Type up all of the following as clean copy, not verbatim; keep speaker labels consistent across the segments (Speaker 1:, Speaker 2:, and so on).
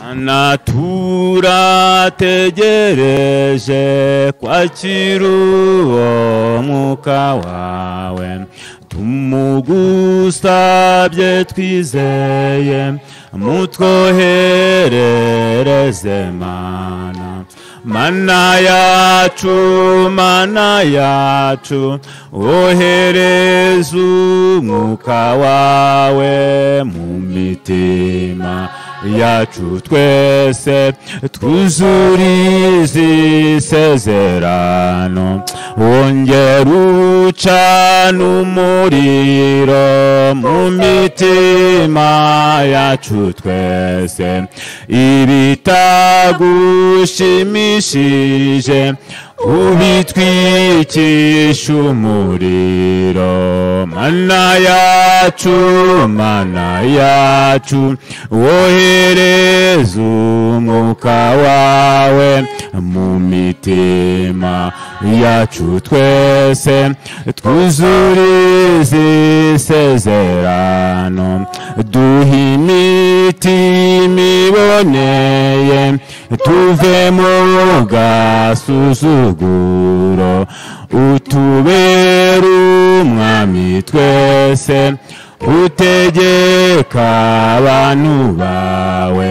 Speaker 1: Mana turategereje kwakira uwo mwuka wawe, tumugusabye twizeye, mutwoherereze mana. Mana yacu, wohereza umwuka wawe mu mitima yacu twese, twuzurize isezerano, wongera ucana umuriro mu mitima yacu twese, ibitagushimishije ubitwikisha umuriro. Mana yacu, wohereza umwuka wawe mu mitima yacu twese, twuzurize isezerano, duhe imitima iboneye, tuve mu gasuzuguro, utubere umwami twese, utegeka abantu bawe.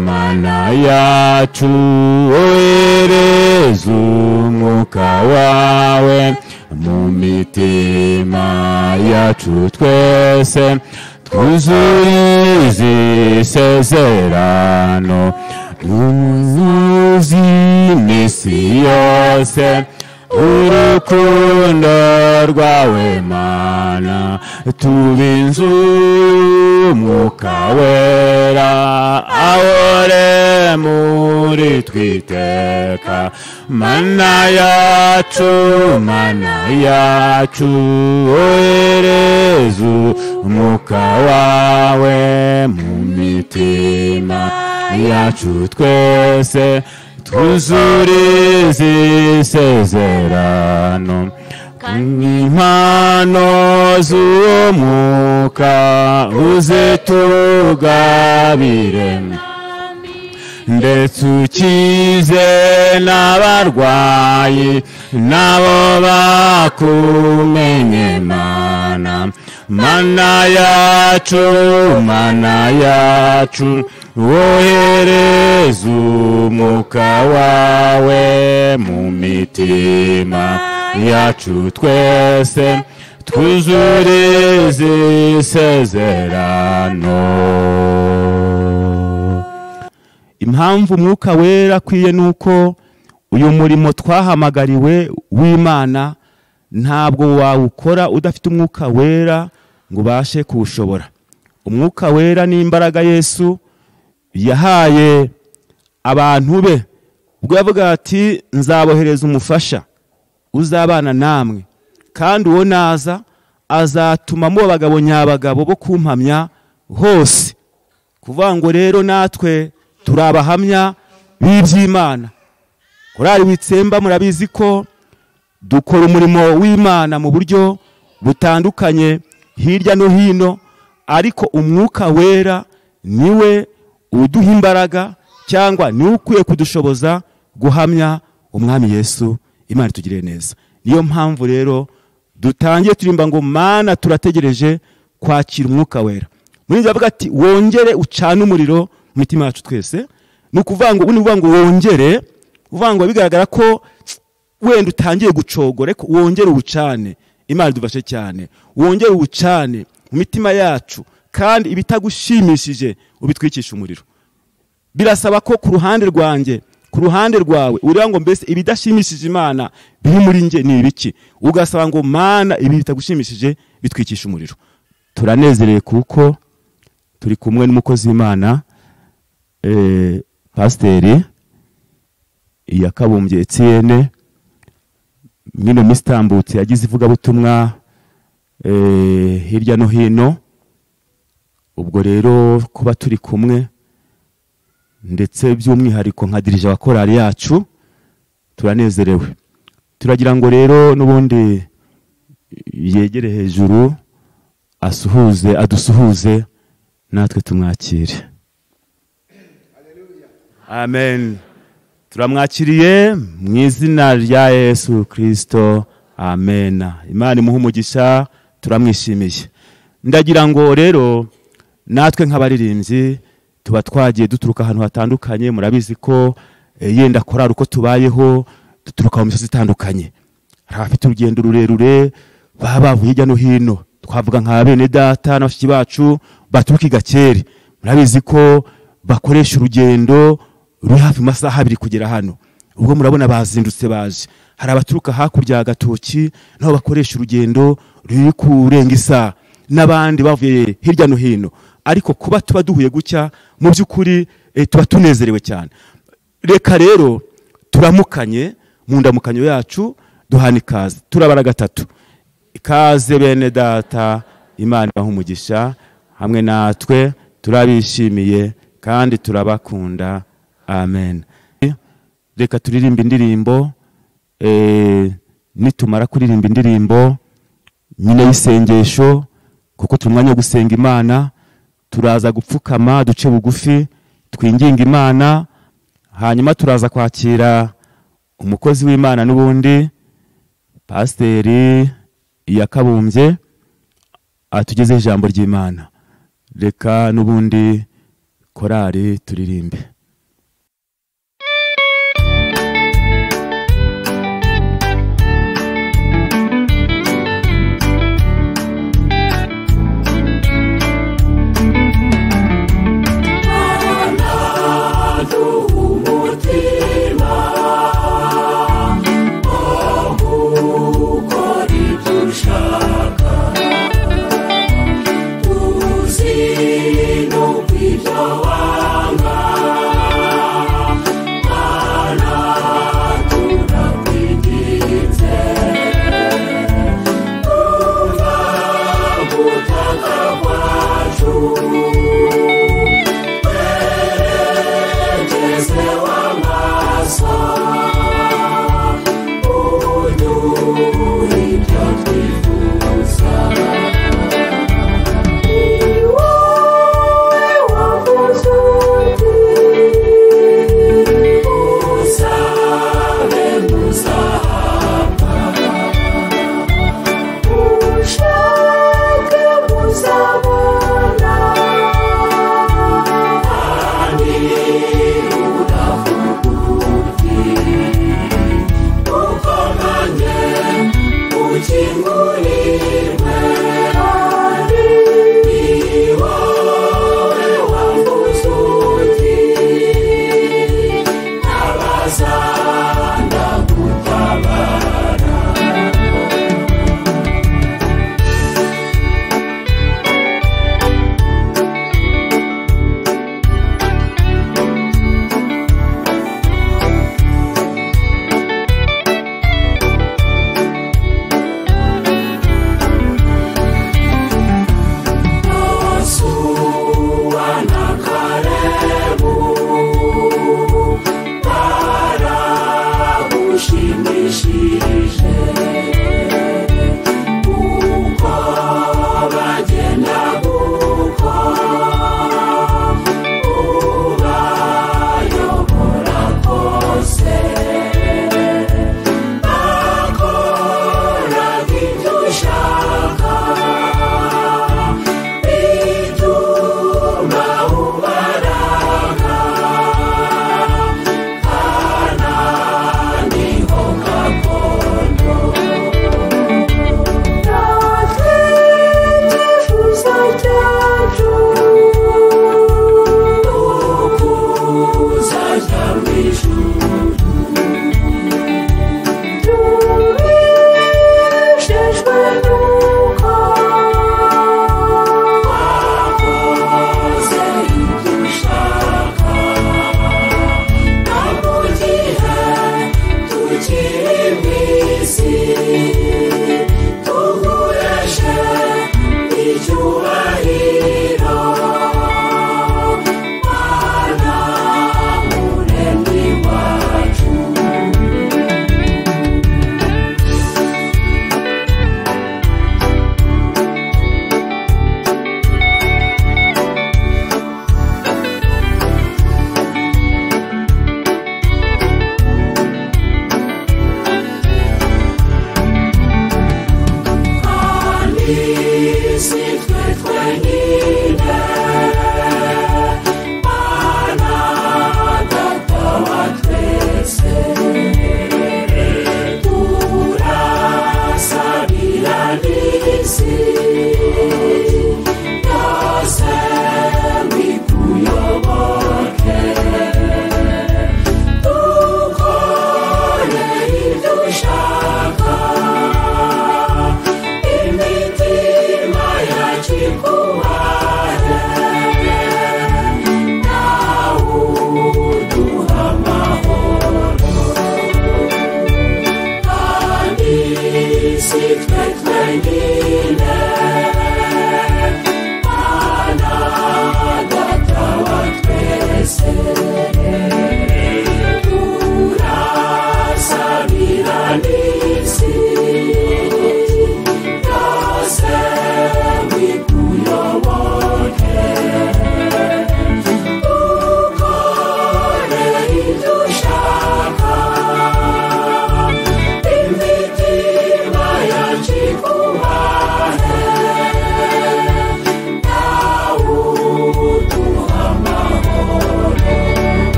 Speaker 1: Mana yacu, wohereza umwuka wawe mu mitima yacu twese, twuzurize isezerano, uzuze iminsi yose urukundo rwawe Mana, tube inzu y'umwuka wera, ahore muri twiteka. Mana yacu, wohereza umwuka wawe mu mitima yacu twese, twuzurize isezerano, impano z'uwo mwuka uzitugabire, ndetse ukize n'abarwayi nabo bakumenye Mana. Mana yacu, wohereza umwuka wawe mu mitima yacu twese, twuzurize isezerano. Impamvu umwuka wera akwiye nuko uyu murimo twahamagariwe w'Imana ntabwo wawukora udafite umwuka wera ngo ubashe kuwushobora. Umwuka wera ni imbaraga Yesu yahaye abantu be, ubwo yavuga ati nzabohereza umufasha uzabana namwe, kandi uwo naza azatuma mu bagabo nyabagabo bo kumpamya hose. Kuvuga ngo rero natwe turabahamya b'iby'Imana. Korali Witsemba murabizi ko dukora umurimo w'Imana mu buryo butandukanye hirya no hino, ariko umwuka wera niwe uduha imbaraga, cyangwa niwe ukwiye kudushoboza guhamya umwami Yesu. Imana itugirire neza. Niyo mpamvu rero dutangiye turimba ngo Mana turategereje kwakira umwuka wera. Muri avuga ati wongere ucane umuriro mu mitima yacu twese. Ni ukuvuga ngo wongere, uvuga ngo bigaragara ko wenda utangiye gucogora, ariko wongere ubucane. Imana idufashe cyane, wongere ubucane mu mitima yacu, kandi ibitagushimishije ubitwikisha umuriro. Birasaba ko ku ruhande rwanjye, ku ruhande rwawe, uriya ngo mbese ibidashimishije Imana biri muri nge ni ibiki, ugasaba ngo Mana ibi bitagushimishije bitwikisha umuriro. Turanezerewe kuko turi kumwe n'umukozi w'Imana Pasiteri Yakabumbye Etienne, mino mistambutse yagize ivugabutumwa hirya no hino. Ubwo rero kuba turi kumwe, ndetse by'umwihariko nka dirije wa korali yacu, turanezerewe. Turagira ngo rero n'ubundi yegere hejuru adusuhuze natwe tumwakire. Amen. Turamwakiriye mu izina rya Yesu Kristo. Amen. Imana imuhe umugisha, turamwishimiye. Ndagira ngo rero natwe nk'abaririmbyi tuba twagiye duturuka ahantu hatandukanye. Murabizi ko yenda korari uko tubayeho duturuka mu misozi itandukanye. Hari abafite urugendo rurerure baba bavuye hirya no hino. Twavuga nka bene data n'abashiki bacu baturuka i Gakeri. Murabizi ko bakoresha urugendo ruri hafi masaha 2 kugera hano. Ubwo murabona bazindutse baje. Hari abaturuka hakurya ya Gatoki nabo bakoresha urugendo ruri kurenga isaha, n'abandi bavuye hirya no hino. Ariko kuba tuba duhuye gucya mu by'ukuri tuba tunezerewe cyane. Reka rero turamukanye mu ndamukanyo yacu, duhana ikaze. Turabara gatatu. Ikaze bene data, Imana ibahe umugisha, hamwe natwe turabishimiye kandi turabakunda. Amen. Reka turirimba indirimbo, nitumara kuririmba indirimbo nyine y'isengesho, kuko turi umwanya wo gusenga Imana, turaza gupfukama duce bugufi twinginga Imana, hanyuma turaza kwakira umukozi w'Imana n'ubundi Pasiteri Yakabumbye atugeze ijambo ry'Imana. Reka n'ubundi korari turirimbe.
Speaker 2: Ushake muzabona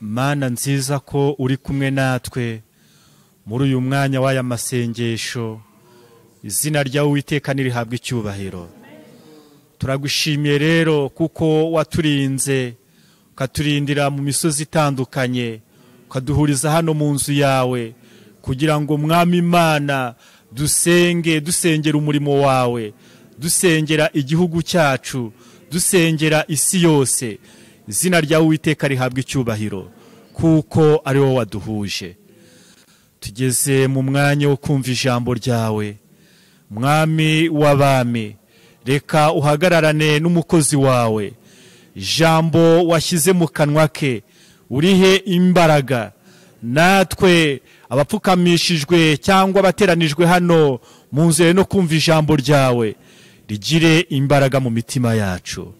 Speaker 2: Mana nziza ko uri kumwe natwe muri uyu mwanya w'aya masengesho, izina ryawe Uwiteka nirihabwe icyubahiro. Turagushimiye rero kuko waturinze ukaturindira mu misozi itandukanye, ukaduhuriza hano mu nzu yawe kugira ngo Mwami Imana dusengera umurimo wawe, dusengera igihugu cyacu, dusengera isi yose. Izina ryawe Uwiteka rihabwe icyubahiro kuko ari wowe waduhuje. Tugeze mu mwanya wo kumva ijambo ryawe, Mwami w'abami, reka uhagararane n'umukozi wawe. Ijambo washyize mu kanwa ke urihe imbaraga, natwe abapfukamishijwe cyangwa abateranijwe hano mu nzira no kumva ijambo ryawe rigire imbaraga mu mitima yacu.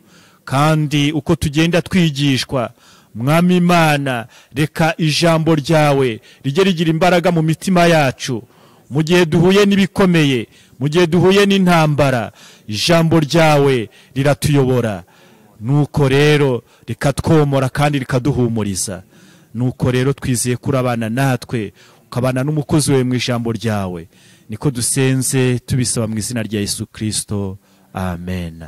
Speaker 2: Kandi uko tugenda twigishwa, Mwami Imana, reka ijambo ryawe rijye rigira imbaraga mu mitima yacu. Mu gihe duhuye n'ibikomeye, mu gihe duhuye n'intambara, ijambo ryawe riratuyobora. Nuko rero rikatwomora kandi rikaduhumuriza. Nuko rero twizeye kurabana natwe, ukabana n'umukozi wawe mu ijambo ryawe. Niko dusenze tubisaba mu izina rya Yesu Kristo. Amen.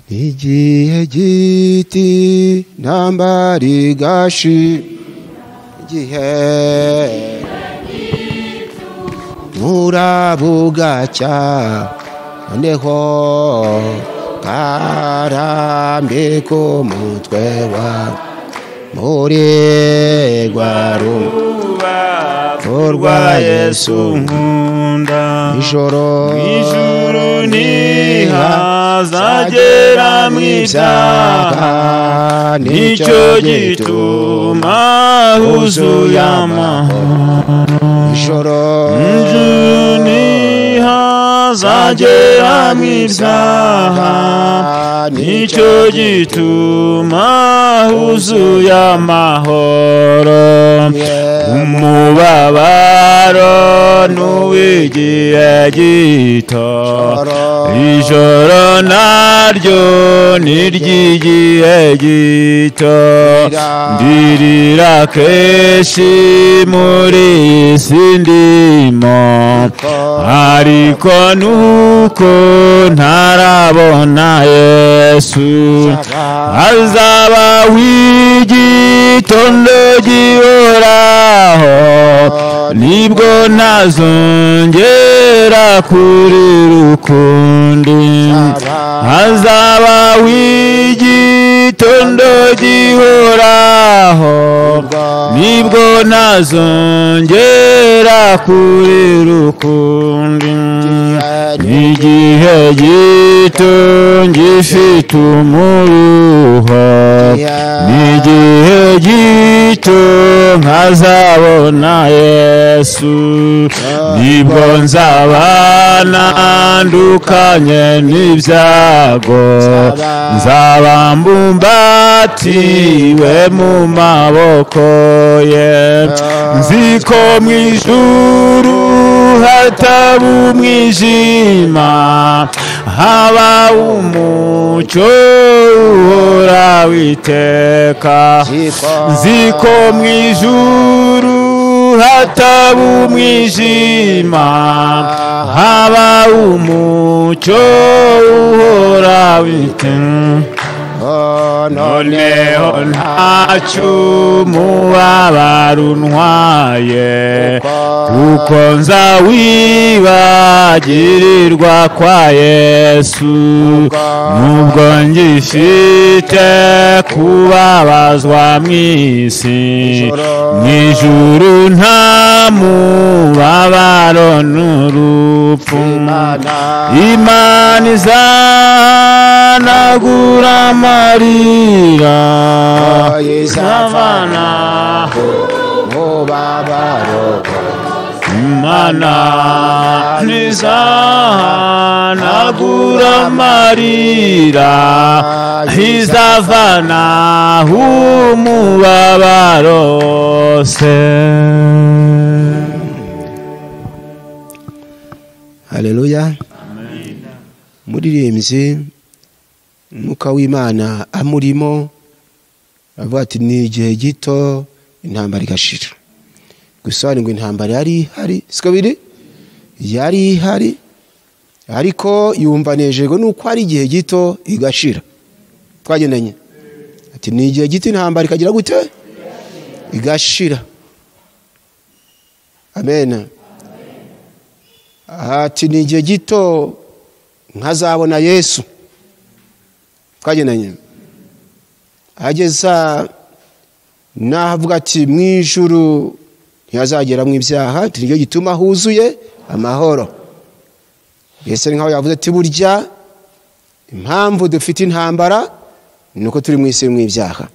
Speaker 3: Igihe giti ntambari gashi, igihe murabugacya, noneho karambe ku mutwe wa muri rwaruba rwa Yesu nkunda. Ijoro ntihazagera mu ibyaha, nicyo gituma huzuye amahoro. Ijoro ntihazagera azagera mu ibyaha, nicyo gituma huzuye amahoro. Umubabaro n'uw'igihe gito, ijoro naryo n'iry'igihe gito. Ndirira kenshi muri iyi si ndimo, ariko nuko ntarabona Yesu. Hazaba w'igitondo gihoraho, nibwo ntazongera kurira ukundi. Hazaba w'igitondo gihoraho, nibwo ntazongera kurira ukundi. Igihe gito ngifite umuruho, n'igihe gito nkazabona Yesu. Nibwo nzabana ndukanye n'ibyago, nzaba mbumbatiwe mu maboko ye. Nziko mu ijuru hataba umwijima, haba umucyo uhora witeka. Nziko mu ijuru hataba umwijima, haba umucyo uhora witeka. Noneho ntacyo umubabaro untwaye, kuko nzawibagirirwa kwa Yesu. Nubwo ngifite kubabazwa mu isi, mu ijuru nta mubabaro n'urupfu. Imana izanagura amarira, izavanaho umubabaro. Imana izanagura amarira, izavanaho umubabaro wose.
Speaker 4: Haleluya. Muririmbyi Mwuka w'Imana amurimo avuga ati ni igihe gito intambara igashira. Gusa ngo intambara yari ihari, siko biri? Yari ihari, ariko yumva nejego nuko ari igihe gito igashira. Twagendanye ati ni igihe gito intambara ikagira gute? Igashira. Amen. Ati ni igihe gito nkazabona Yesu. Twagendanye ageza navuga ati mu ijuru ntiyazagera mu ibyaha, nicyo gituma huzuye amahoro. Yesu nkaho yavuze ati burya impamvu dufite intambara nuko turi mu isi mu ibyaha.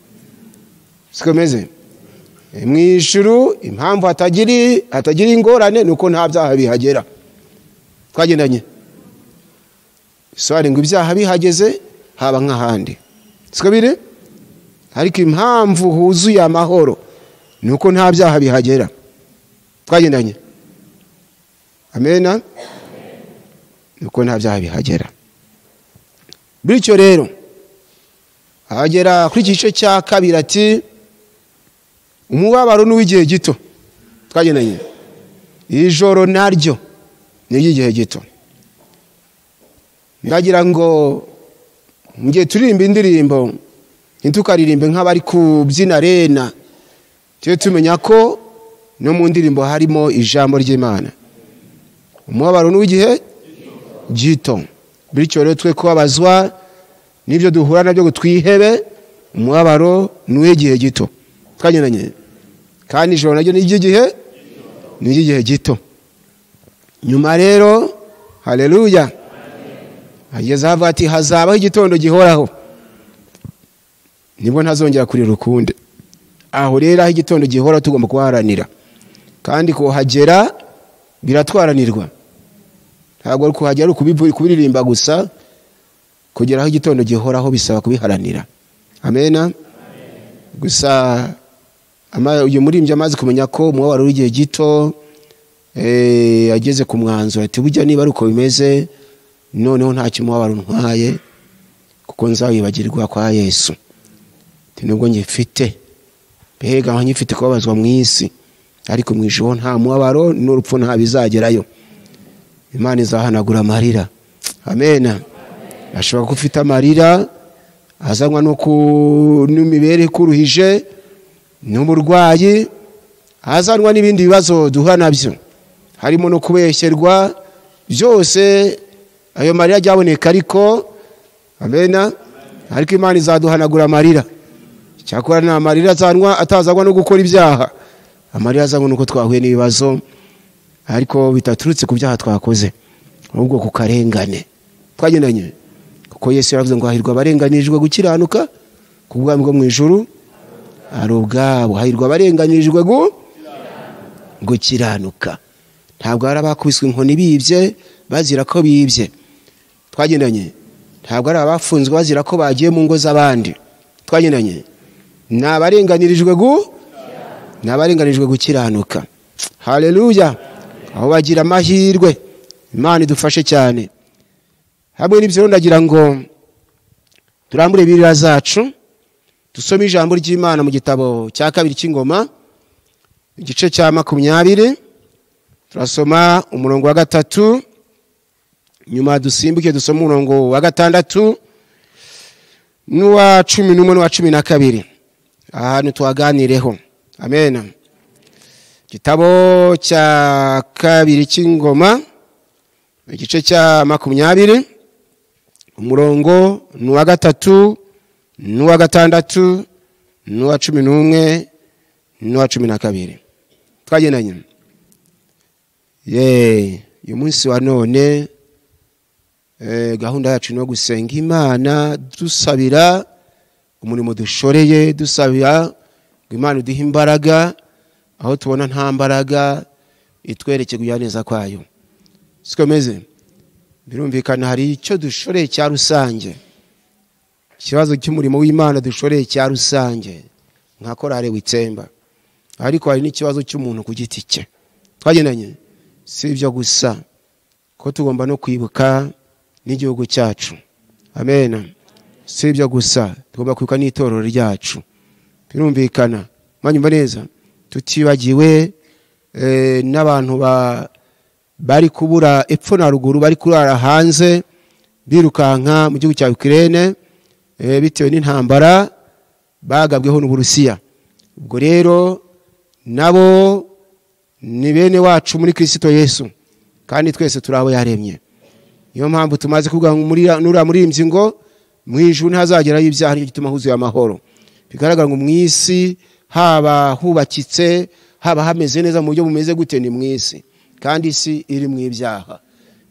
Speaker 4: Sikomeze mu ijuru impamvu hatagira ingorane nuko nta byaha bihagera. Twagendanye soare ngo ibyaha bihageze haba nk'ahandi, siko biri? Ariko impamvu huzuye amahoro nuko nta byaha bihagera. Twagendanye amena, nuko nta byaha bihagera. Bityo rero agera kuri igice cya kabiri ati umubabaro n'uw'igihe gito. Twagendanye ijoro naryo ni igihe gito. Ndagira ngo ngiye turirimba indirimbo ntitukaririmbe nk'abari kubyina rena, tujye tumenya ko no mu ndirimbo harimo ijambo ry'Imana. Umubabaro n'uw'igihe gito. Bityo rero twe kubabazwa n'ibyo duhura nabyo ngo twihebe, umubabaro n'uw'igihe gito. Twagendanye kandi ijoro naryo ni igihe gito. Nyuma rero haleluya ageze avuga ati hazabaho igitondo gihoraho, nibwo ntazongera kurira ukundi. Aho rero aho igitondo gihoraho tugomba kuharanira, kandi kuhagera biratwaranirwa. ntabwo ari kuhajya ari kubiririmba gusa kugeraho igitondo gihoraho bisaba kubiharanira. Amena. Gusa uyu murimbyi amaze kumenya ko umubabaro w'igihe gito ageze ku mwanzuro ati burya niba ari uko bimeze noneho nta kimubabaro ntwaye kuko nzawibagirwa kwa Yesu. Nubwo ngifite mbega aho ngifite kubabazwa mu isi ariko mu ijuru nta mubabaro n'urupfu nta bizagerayo. Imana izahanagura amarira. Amena. Ashobora ko ufite amarira azanwa no n'imibereho ikuruhije n'uburwayi, azanwa n'ibindi bibazo duhura nabyo harimo no kubeshyerwa, byose ayo marira ajyaboneka ariko amena, ariko Imana izaduhanagura amarira. Cyakora nta marira azanwa atazagwa no gukora ibyaha, amarira azanwa nuko twahuye n'ibibazo ariko bitaturutse ku byaha twakoze ahubwo ku karengane twagendanye. Kuko Yesu yaravuze ngo hahirwa abarenganyirijwe gukiranuka ku bwami bwo mu ijuru ari ubwabo. Hahirwa abarenganyirijwe gukiranuka. Ntabwo ari abakubiswe inkoni bibye bazira ko bibye, twagendanye. Ntabwo ari abafunzwe bazira ko bagiye mu ngo z'abandi, twagendanye. N'abarenganyirijwe gukiranuka. Haleluya. Aho bagira amahirwe. Imana idufashe cyane. Hamwe n'ibyo ndagira ngo turambure Bibiliya zacu dusome ijambo ry'Imana mu gitabo cya 2 cy'Ingoma igice cya 20. Turasoma umurongo wa 3, nyuma dusimbuke dusoma umurongo wa 6 n'uwa 11 n'uwa 12. Ahantu tuhaganireho. Amen. Gitabo cya 2 cy'Ingoma igice cya 20 umurongo n'uwa 3 n'uwa 6 n'uwa 11 n'uwa 12. Twagendanye. Uyu munsi wa none gahunda yacu no gusenga Imana dusabira umurimo dushoreye, dusabira ngo Imana iduhe imbaraga aho tubona nta mbaraga itwereke kuyaneza kwayo. Sikomeze birumvikana hari icyo dushoreye cya rusange, ikibazo cy'umurimo w'Imana dushoreye cya rusange nka korale Witsemba, ariko hari n'ikibazo cy'umuntu ku giti cye. Twagendanye. Si ibyo gusa ko tugomba no kwibuka n'igihugu cyacu. Amen. Si ibyo gusa tugomba kwibuka n'itorero ryacu. Birumvikana manyumva neza tutibagiwe n'abantu bari kubura epfo na ruguru, bari kurara hanze birukanka mu gihugu cya Ukraine bitewe n'intambara bagabweho n'Uburusiya. Ubwo rero nabo ni bene wacu muri Kristo Yesu kandi twese turabo yaremye. Niyo mpamvu tumaze kuvuga nura murimbyi ngo mu ijuru ntazagerayo ibyaha n'icyo gituma huzuye amahoro. Bigaragara ngo mu isi haba hubakitse, haba hameze neza mu buryo bumeze gute ni mu isi, kandi isi iri mu ibyaha.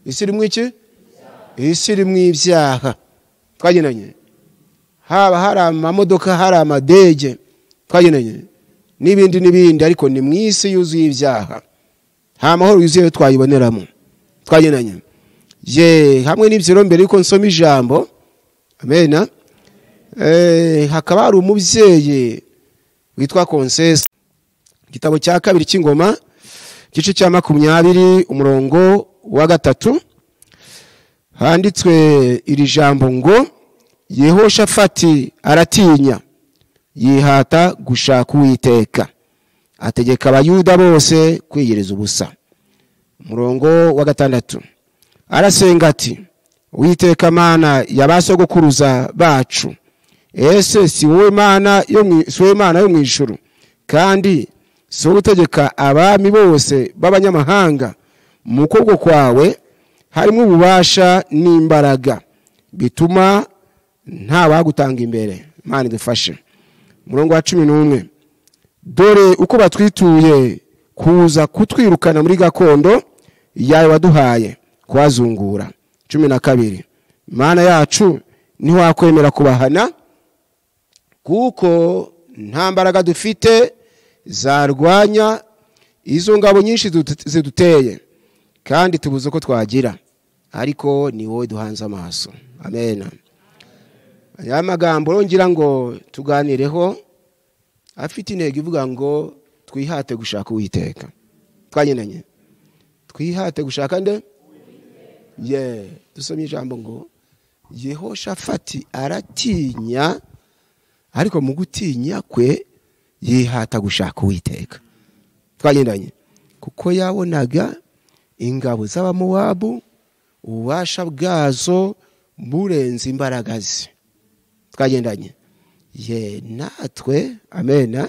Speaker 4: Isi iri mu iki? Isi iri mu ibyaha. Twagendanye. Haba hari amamodoka, hari amadege, twagendanye n'ibindi ariko ni mu isi yuzuye ibyaha. Nta mahoro yuzuye twayiboneramo. Twagendanye. Hamwe n'ibyo mbere yuko nsoma ijambo. Amen. Hakaba hari umubyeyi witwa Konsesi. Gitabo cya 2 cy'Ingoma igice cya 20 umurongo wa 3 handitswe iri jambo ngo Yehoshafati aratinya yihata gushaka Uwiteka, ategeka abayuda bose kwiyereza ubusa. Umurongo wa 6 arasenga ati Uwiteka Mana y'abasogokuruza bacu, ese si wowe Mana yo mu ijuru kandi si wowe utegeka abami bose b'abanyamahanga? Mu kuboko kwawe harimo ububasha n'imbaraga bituma nta wagutanga imbere. Mana idufashe. Umurongo wa 11 dore uko batwituye kuza kutwirukana muri gakondo yawe waduhaye kwazungura. 12 Mana yacu ni wakwemera kubahana kuko nta mbaraga dufite zarwanya izo ngabo nyinshi ziduteye kandi tubuze ko twagira. ariko ni wowe duhanze amaso. Amen. Aya magambo ngira ngo tuganireho afite intego ivuga ngo twihate gushaka Uwiteka. Twagendanye twihate gushaka nde? Dusomye ijambo ngo Yehoshafati aratinya, ariko mu gutinya kwe yihata gushaka Uwiteka. Twagendanye kuko yabonaga ingabo z'Abamowabu ububasha bwazo burenze imbaraga ze. Twagendanye natwe amen,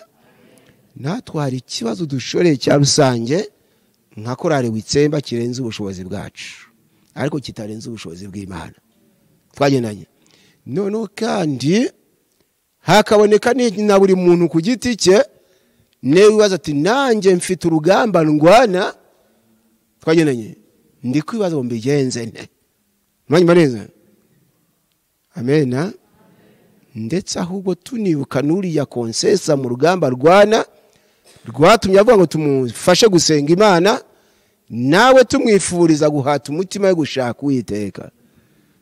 Speaker 4: natwe hari ikibazo dushoreye cya rusange nka korari Witsemba kirenze ubushobozi bwacu, ariko kitarenze ubushobozi bw'Imana. Twagendanye none kandi hakaboneka na buri muntu ku giti cye ne wibaza ati nanjye mfite urugamba ndwana. Twagendanye ndi kwibaza ngo mbigenze nte. Mwanyuma neza? Amen. Ndetse ahubwo tunibuka nuriya konsesa mu rugamba rwana rwatumye avuga ngo tumufashe gusenga Imana, nawe tumwifuriza guhata umutima we gushaka Uwiteka.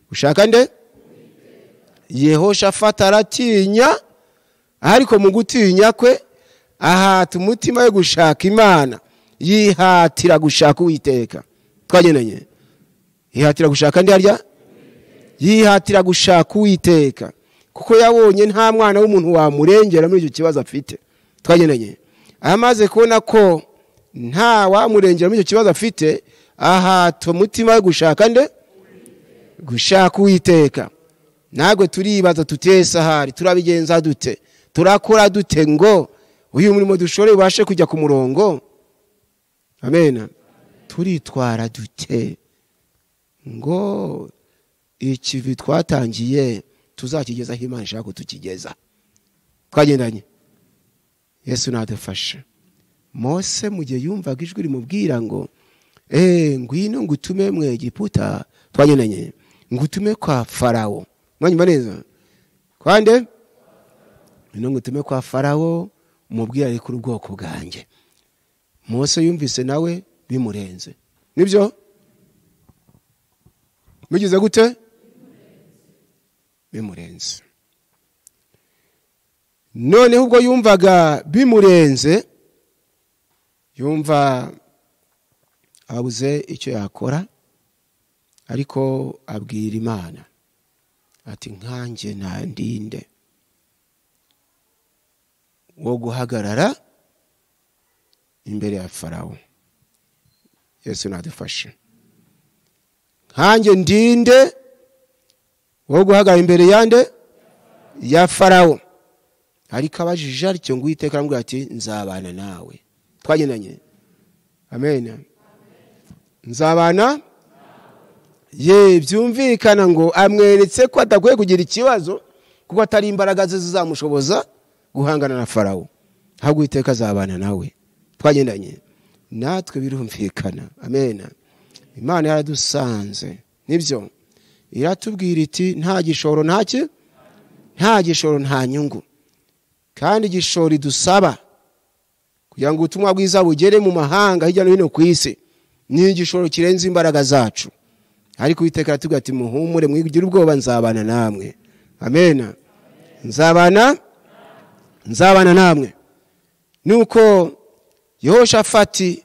Speaker 4: Gushaka nde? Yehoshafati aratinya, ariko mu gutinya kwe ahata umutima we gushaka Imana, yihatira gushaka Uwiteka. Twagendanye yihatira gushaka nde harya? Yihatira gushaka Uwiteka kuko yabonye nta mwana w'umuntu wamurengera muri icyo kibazo afite. Twagendanye amaze kubona ko nta wamurengera muri icyo kibazo afite, ahata umutima we gushaka nde? Gushaka Uwiteka. Nagwe turibaza tutesa hari turabigenza dute, turakora dute ngo uyu murimo dushore ubashe kujya ku murongo? Amen. Turitwara dute ngo ikivi twatangiye tuzakigeza aho Imana ishaka kutukigeza? Twagendanye Yesu nadufashe. Mose mu gihe yumvaga ijwi rimubwira ngo ngwino ngutume mu Egiputa. Twagendanye ngutume kwa Farawo. Mwanyuma neza? Kwande ngwino ngutume kwa Farawo umubwira ari ku ubwoko bwanjye. Mose yumvise nawe bimurenze. Nibyo? Mugize gute? Bimurenze. None ubwo yumvaga bimurenze, yumva abuze icyo yakora, ariko abwira Imana ati nkanjye ndinde wo guhagarara imbere ya Farawo. Yesu nadufashe. Nkanjye ndinde wo guhagarara imbere yande? Ya Farawo. Ariko abajije aricyo ngo Uwiteka aramubwira ati nzabana nawe. Twagendanye? Amen. Nzabana? Byumvikana ngo amweretse ko adakwiye kugira ikibazo kuko atari imbaraga ze zizamushoboza guhangana na Farawo, ahubwo Uwiteka azabana nawe. Twagendanye? Natwe birumvikana. Amen. Imana yaradusanze. Nibyo? Iratubwira iti nta gishoro nta gishoro nta nyungu. Kandi igishoro idusaba kugira ngo ubutumwa bwiza bugere mu mahanga hirya no hino ku isi ni igishoro kirenze imbaraga zacu. Ariko Uwiteka aratubwira ati muhumure mwigire ubwoba, nzabana namwe. Amen. Nzabana namwe. Nuko Yehoshafati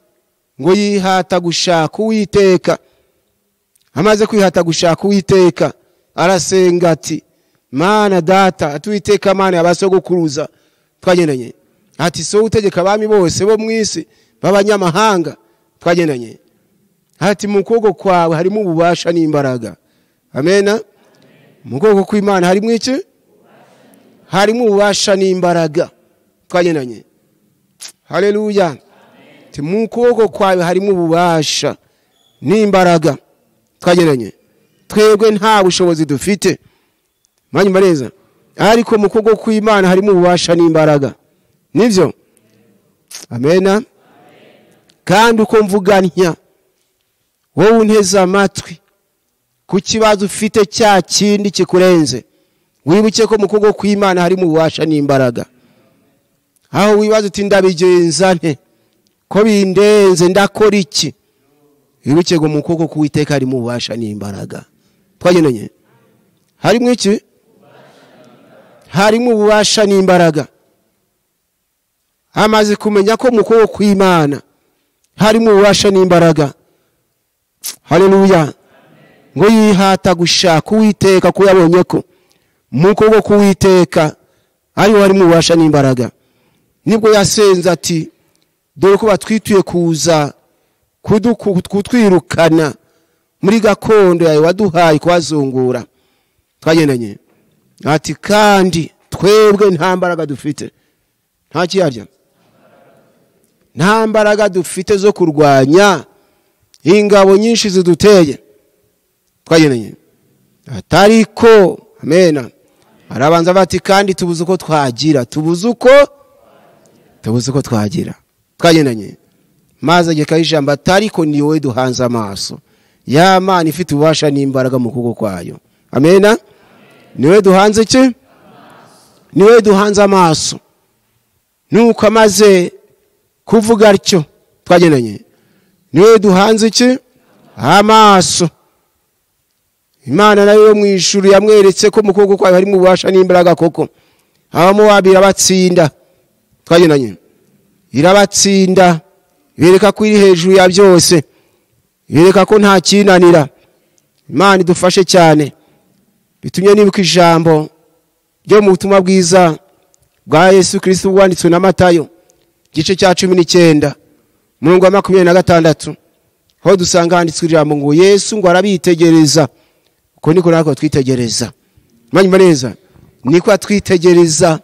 Speaker 4: ngo yihata gushaka Uwiteka. Amaze kwihata gushaka Uwiteka arasenga ati Mana data, ati Uwiteka Mana yabasogokuruza. Twagendanye ati so utegeka abami bose bo mu isi b'abanyamahanga. Twagendanye ati mu kuboko kwawe harimo ububasha n'imbaraga. Amen. Mu kuboko kw'Imana harimo iki? Harimo ububasha n'imbaraga. Twagendanye? Haleluya. Ati mu kuboko kwawe harimo ububasha n'imbaraga. Twagendanye? Twebwe nta bushobozi dufite. Mwanyuma neza? Ariko mu kuboko kw'Imana harimo ububasha n'imbaraga. Nibyo? Amen. Kandi uko mvuganya wowe unteze amatwi ku kibazo ufite cya kindi kikurenze, wibuke ko mu kuboko kw'Imana harimo ububasha n'imbaraga. Aho wibaza uti ndabigenza nte, ko bindenze ndakora iki? wibuke ngo mu kuboko k'Uwiteka harimo ububasha n'imbaraga. Twagendanye harimo iki? Harimo ububasha n'imbaraga. Amaze kumenya ko mu kuboko kw'Imana harimo ububasha n'imbaraga. Haleluya. Ngo yihata gushaka Uwiteka ko yabonye ko mu kuboko k'Uwiteka ariho harimo ububasha n'imbaraga. Nibwo yasenze ati dore ko batwituye kuza kutwirukana muri gakondo yawe waduhaye kubazungura. Twagendanye ati kandi twebwe nta mbaraga dufite, nta kiyarya, nta mbaraga dufite zo kurwanya ingabo nyinshi ziduteye. Twagendanye atariko amena arabanza bati kandi tubuze uko twagira, tubuze uko twagira. Twagendanye maze ageka ijambo atariko ni wowe duhanze amaso, ya Mana ifite ububasha n'imbaraga mu kuboko kwayo. Amena. Niwe duhanze iki? Niwe duhanze amaso. Nuko amaze kuvuga atyo, twagendanye niwe duhanze iki? Amaso. Imana nayo yo mu ijuru yamweretse ko mu kuboko kwayo harimo ububasha n'imbaraga koko. Abamowabu irabatsinda. Twagendanye irabatsinda, bereka ko iri hejuru ya byose, bereka ko nta kinanira. Imana idufashe cyane. Bitumye nibuka ijambo ryo mu butumwa bwiza bwa Yesu Kristo bwanditswe na Matayo gice cya 19 murongo wa 26, aho dusanga handitswe ijambo ngo Yesu ngo arabitegereza. Uko niko natwe twitegereza. Manyuma neza niko atwitegereza,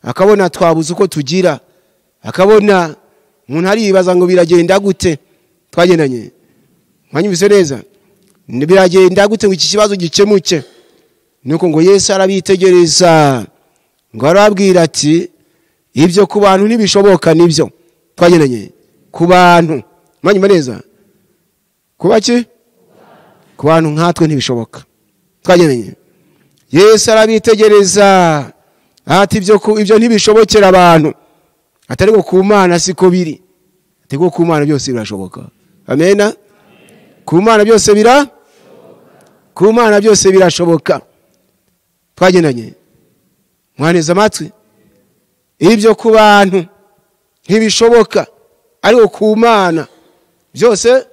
Speaker 4: akabona twabuze uko tugira, akabona umuntu aribaza ngo biragenda gute. Twagendanye mwanyumvise neza, biragenda gute ngo iki kibazo gikemuke. Nuko ngo Yesu arabitegereza ngo arabwira ati ibyo ku bantu ntibishoboka nibyo. Twagendanye ku bantu, mwanyuma neza, kuba ki? Ku bantu nkatwe ntibishoboka. Twagendanye Yesu arabitegereza ati ibyo ntibishobokera abantu, atari ngo ku Mana siko biri, ati ngo ku Mana byose birashoboka. Amena. Ku Mana byose ku Mana byose birashoboka. Twagendanye mwaneza amatwi, ibyo ku bantu ntibishoboka ariko ku Mana byose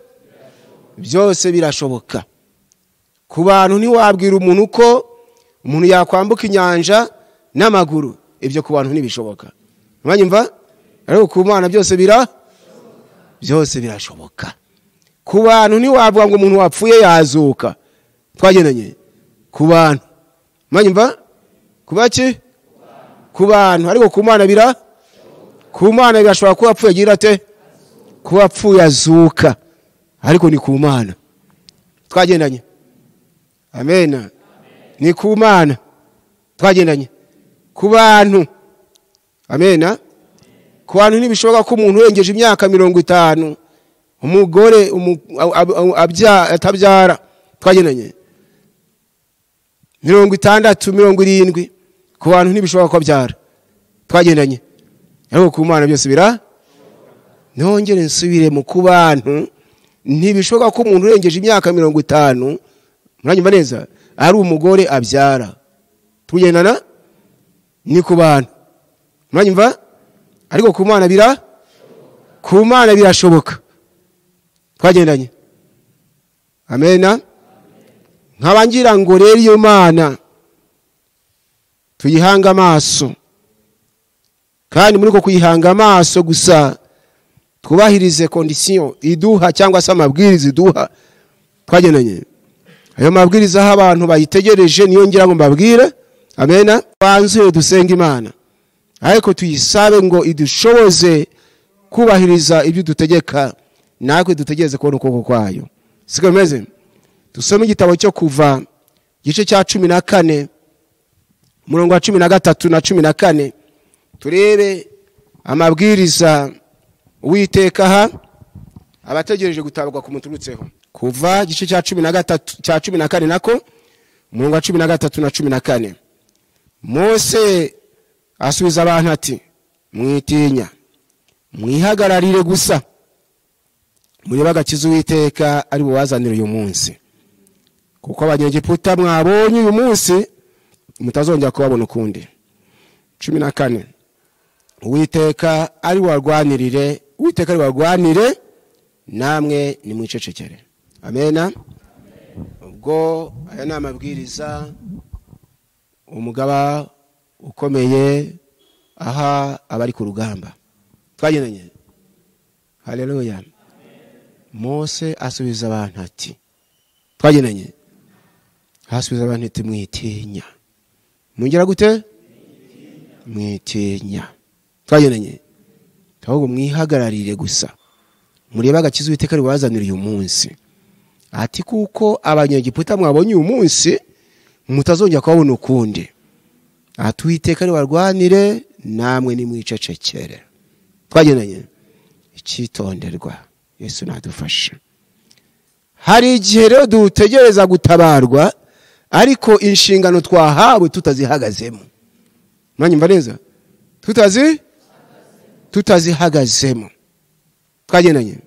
Speaker 4: birashoboka. Ku bantu ntiwabwira umuntu ko umuntu yakwambuka inyanja n'amaguru, ibyo ku bantu ntibishoboka. Mwanyumva? Ariko ku Mana byose birashoboka. Ku bantu ntiwavuga ngo umuntu wapfuye yazuka. Twagendanye ku bantu. Mwanyumva? Kuba ki? Ku bantu. Ariko ku Mana ku Mana birashobora kuba apfuye agira ate? Kuba apfuye azuka. Ariko ni ku Mana. Twagendanye. Amena. Ni ku Mana. Twagendanye. Ku bantu. Amena. Ku bantu ntibishoboka ko umuntu urengeje imyaka 50 umugore atabyara. Twagendanye 60 70 ku bantu ntibishoboka ko abyara. Twagendanye ariko ku Mana byose nongere nsubire mu ku bantu ntibishoboka ko umuntu urengeje imyaka 50 mwanyuma neza ari umugore abyara. Tugendana ni ku bantu. Mwanyumva? Ariko ku Mana birashoboka. Twagendanye. Amena. Nkabangira ngo rero iyo Mana tuyihanga amaso, kandi muri ko kuyihanga amaso gusa twubahirize condition iduha cyangwa se amabwiriza iduha. Twagendanye ayo mabwiriza aho abantu bayitegereje niyo ngira ngo mbabwire. Amena. Banze dusenga Imana ariko tuyisabe ngo idushoboze kubahiriza ibyo dutegeka, nakwe dutegereze kubona ukuboko kwayo. Siko bimeze? Dusome igitabo cyo Kuva gice cya 14 murongo wa 13 na 14, turebe amabwiriza Uwiteka ha abategereje gutabwa ku muturutseho. Kuva gice cya 14 nako murongo wa 13 na 14. Mose asubiza abantu ati mwitinya mwihagararire gusa murebe agakiza Uwiteka ari bubazanire uyu munsi, kuko abanyegiputa mwabonye uyu munsi mutazongera kubabona ukundi. 14 Uwiteka ari warwanirire, Uwiteka ari warwanire, namwe nimwicecekere. Amena. Ubwo aya ni amabwiriza umugaba ukomeye aha abari ku rugamba. Twagendanye. Haleluya. Mose asubiza abantu ati, twagendanye, asubiza abantu ati mwitinya. Mwingira gute? Mwitinya. Twagendanye. Ahubwo mwihagararire gusa, murebe agakiza Uwiteka ari bubazanire uyu munsi. Ati kuko abanyegiputa mwabonye uyu munsi mutazongera kubabona ukundi. Ati Uwiteka ari warwanire, namwe nimwicecekere. Twagendanye. Icitonderwa. Yesu nadufashe. Hari igihe rero dutegereza gutabarwa, ariko inshingano twahawe tutazihagazemo. Mwanyumva neza? Tutazihagazemo. Twagendanye.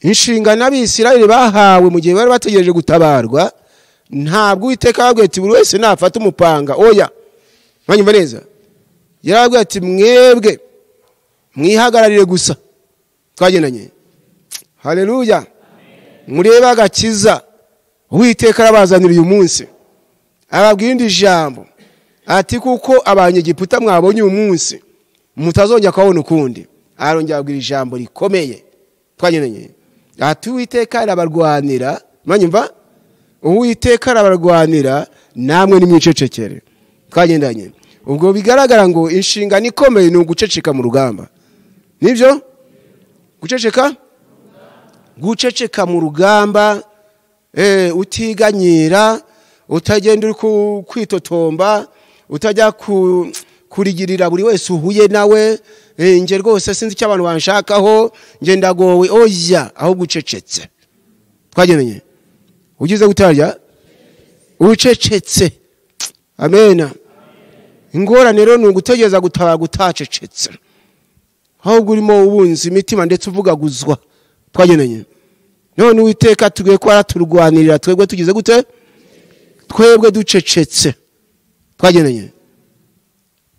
Speaker 4: Inshingano ab'Isirayeli bahawe mu gihe bari bategereje gutabarwa, ntabwo Uwiteka yababwiye ati buri wese nafata umupanga. Oya. Mwanyumva neza? Yarababwiye ati mwebwe mwihagararire gusa. Twagendanye. Haleluya. Murebe agakiza Uwiteka arabazanira uyu munsi. Arababwira indi jambo ati kuko abanyegiputa mwabonye uyu munsi mutazongera kubabona ukundi. Arongera abwira ijambo rikomeye. Twagendanye. Ati Uwiteka arabarwanira. Mwanyumva? Uwiteka arabarwanira, namwe nimwicecekere. Twagendanye. Ubwo bigaragara ngo inshingano ikomeye ni uguceceka mu rugamba. Nibyo? Guceceka? Guceceka mu rugamba, utiganyira, utagenda uri kwitotomba, utajya kurigirira buri wese uhuye nawe, nge rwose sinzi icyo abantu banshakaho, nge ndagowe. Oya, aho gucecetse. Twagendanye. Ugize gutarya? Ucecetse. Amena. Ingorane rero ni ugutegereza gutabara gutacecetse. Ahubwo urimo ubunzi imitima ndetse uvugaguzwa. Twagendanye. None Uwiteka tugiye ko araturwanirira, twebwe tugize gute? Twebwe ducecetse. Twagendanye.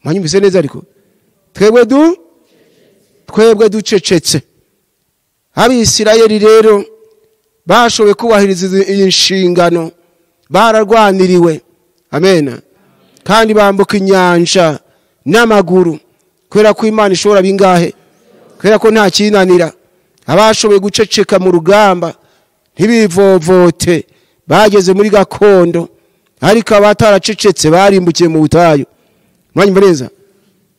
Speaker 4: Mwanyumvise neza ariko? Twebwe ducecetse. Ab'Isirayeli rero bashoboye kubahiriza iyi nshingano, bararwaniriwe. Amena. Kandi bambuka inyanja n'amaguru, kubera ko Imana ishobora bingahe, kubera ko nta kinanira. Abashoboye guceceka mu rugamba ntibivovote, bageze muri gakondo, ariko abataracecetse barimbukiye mu butayu. Mwanyumva neza?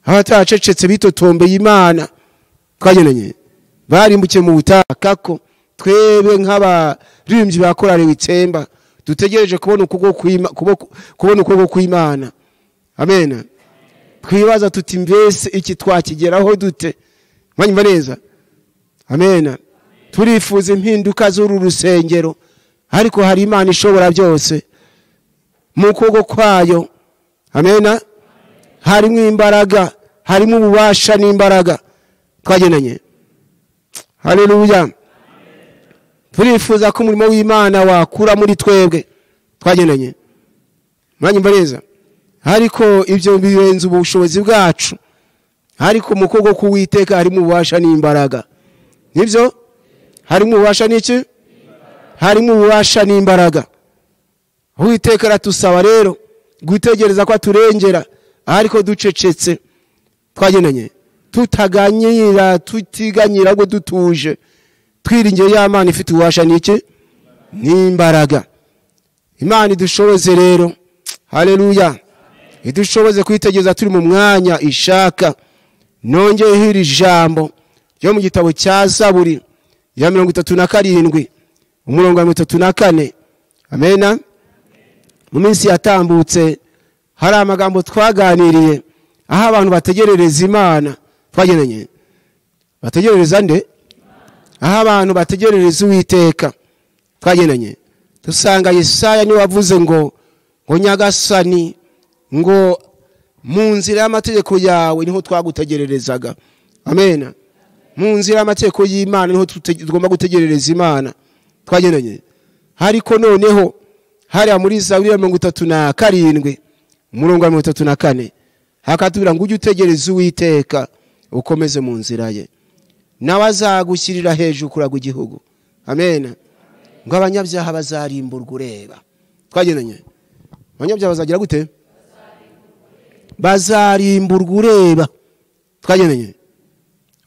Speaker 4: Abataracecetse bitotombeye Imana. Twagendanye. Barimbukiye mu butayu. Kako twebe nk'abaririmbyi bakorare witsemba dutegereje kubona ukuboko kw'Imana. Amen. Twibaza tuti mbese iki twakigeraho dute? Mwanyumva neza? Amen. Turifuza impinduka z'uru rusengero, ariko hari Imana ishobora byose mu kuboko kwayo. Amen. Harimo imbaraga, harimo ububasha n'imbaraga. Twagendanye. Haleluya. Turifuza ko umurimo w'Imana wakura muri twebwe. Twagendanye. Mwanyumva neza? Ariko ibyo birenze ubushobozi bwacu, ariko mu kuboko k'Uwiteka harimo ububasha n'imbaraga. Nibyo? Harimo ububasha n'iki? Harimo ububasha n'imbaraga. Uwiteka aratusaba rero gutegereza ko aturengera, ariko ducecetse. Twagendanye. Tutiganyira ngo dutuje, twiringiye ya Mana ifite ububasha n'iki? N'imbaraga. Imana idushoboze rero. Haleluya. Idushoboze kwitegereza turi mu mwanya ishaka. Nongeyeho iri jambo ryo mu gitabo cya Zaburi ya 37 umurongo wa 34. Amena. Mu minsi yatambutse hari amagambo twaganiriye aho abantu bategerereza Imana. Twagendanye. Bategerereza nde? Aho abantu bategerereza Uwiteka. Twagendanye. Dusanga Yesaya ni wavuze ngo Nyagasani, ngo mu nzira y'amategeko yawe niho twagutegererezaga. Amen. mu nzira y'amategeko y'Imana niho tugomba gutegerereza Imana. Twagendanye ariko noneho hari muri Zaburi 37 umurongo wa 34 hakatubwira ngo ujye utegereza Uwiteka ukomeze mu nzira ye nawe azagushyirira hejuru kuragwa igihugu. Amen. Ngo abanyabyaha bazarimburwa ureba. Twagendanye abanyabyaha bazagira gute? Bazarimburwa ureba. Twagendanye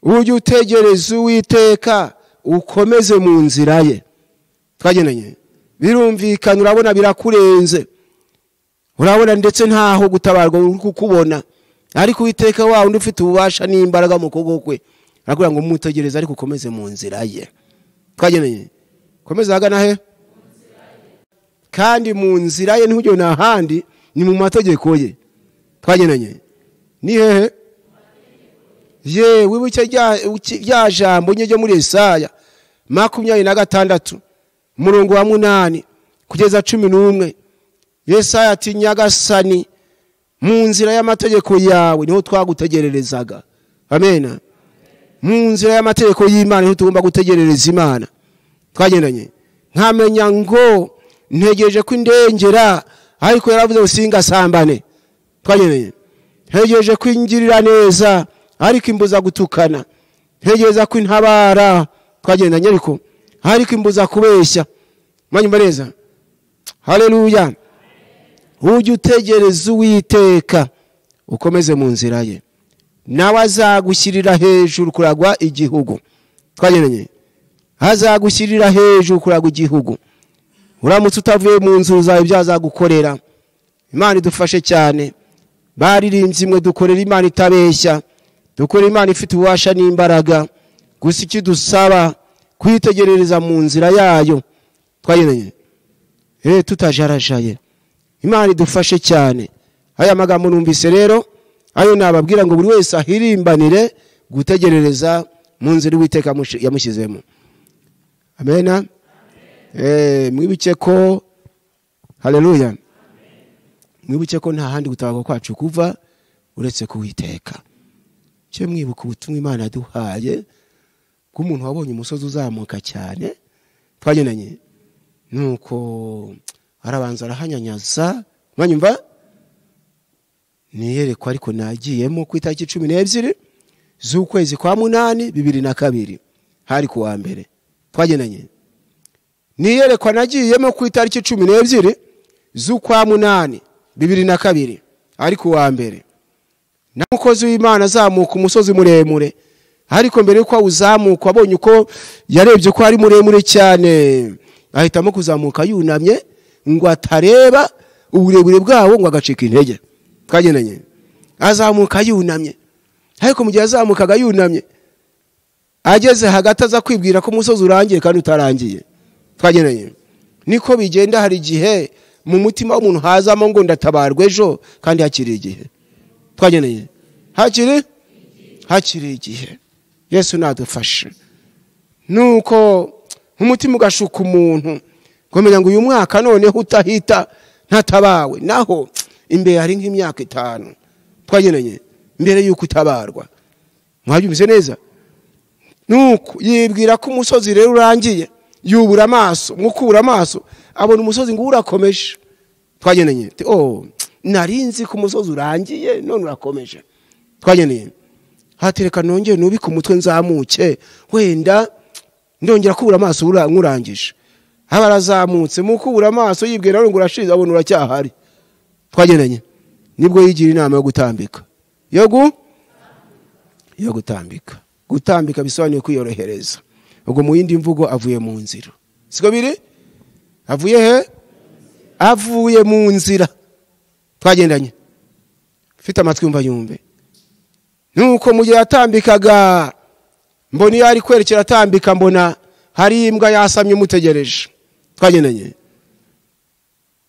Speaker 4: ujye utegereza Uwiteka ukomeze mu nzira ye. Twagendanye birumvikana, urabona birakurenze, urabona ndetse ntaho gutabarwa uri kukubona, ariko Uwiteka wawe undi ufite ububasha n'imbaraga mu kuboko kwe arakubwira ngo mutegereze ariko ukomeze mu nzira ye. Twagendanye komeza hagana he? Kandi mu nzira ye ntujye n'ahandi, ni mu mategeko ye. Twagendanye ni hehe? Ye wibuke rya jambo nyege muri Yesaya 26 umurongo wa 8 kugeza 11. Yesaya ati Nyagasani mu nzira y'amategeko yawe niho twagutegererezaga. Amen. Mu nzira y'amategeko y'Imana niho tugomba gutegerereza Imana. Twagendanye nkamenya ngo ntegereje ko indengera ariko yaravuze usinga sambane. Twagendanye ntegereje ko ingirira neza ariko imbuza gutukana. Ntegereza ko intabara. Twagendanye ariko imbuza kubeshya. Manyumva neza. Haleluya. Ujye utegereza Uwiteka ukomeze mu nzira ye nawe azagushyirira hejuru kuragwa igihugu. Twagendanye azagushyirira hejuru kuragwa igihugu. Uramutse utavuye mu nzu zawe byazagukorera. Imana idufashe cyane. Baririmbye imwe dukorera Imana itabeshya, dukorera Imana ifite ububasha n'imbaraga. Gusa iki dusaba kwitegerereza mu nzira yayo. Twagendanye tutajarajaye. Imana idufashe cyane. Aya magambo numvise rero ayo nababwira ngo buri wese ahirimbanire gutegerereza mu nzira Uwiteka yamushyizemo. Amen. Mwibuke ko haleluya. Mwibuke ko nta handi gutabarwa kwacu kuva uretse ku Uwiteka. Cyo mwibuka ubutumwa Imana yaduhaye ko umuntu wabonye umusozi uzamuka cyane. Twagendanye nuko arabanza arahanyanyaza. Mwanyumva niyerekwa ariko nagiyemo ku itariki 12 z'ukwezi kwa 8 2002 hari ku wa mbere. Twagendanye niyerekwa nagiyemo ku itariki 12 z'ukwa 8 2002 ari ku wa mbere. Na mukozi w'Imana azamuka umusozi muremure, ariko mbere yuko uzamuka abonye uko yarebye ko ari muremure cyane ahitamo kuzamuka yunamye ngo atareba uburebure bwawo ngo agacika intege. Twagendanye azamuka yunamye, ariko mu gihe azamukaga yunamye ageze hagati aza kwibwira ko umusozi urangiye kandi utarangiye. Twagendanye niko bigenda, hari igihe mu mutima w'umuntu hazamo ngo ndatabarwe ejo kandi hakiri igihe. Twagendanye hakiri igihe. Yesu nadufashe. Nuko umutima ugashuka umuntu kumenya ngo uyu mwaka none utahita ntatabawe, naho imbere hari nk'imyaka 5. Twagendanye mbere yuko utabarwa. Mwabyumvise neza? Nuko yibwira ko umusozi rero urangiye, yubura amaso, mukura amaso abona umusozi ngo urakomeje. Twagendanye narinzi ko umusozi urangiye none urakomeje. Twagendanye hatereka nongeye nubika umutwe nzamuke wenda ndongera kubura amaso urangije. Abarazamutse mukubura amaso yibwira ngo urashize abona uracyahari. Twagendanye nibwo yigira inama yo gutambika. Yo gutambika. Gutambika bisobanuye kwiyorohereza. Ubwo mu yindi mvugo avuye mu nzira. Siko biri? Avuye he? Avuye mu nzira. Twagendanye fite amatwi umva yumve. Nuko mu gihe atambikaga mboni yari kwerekera atambika, mbona hari imbwa yasamye umutegereje. Twagendanye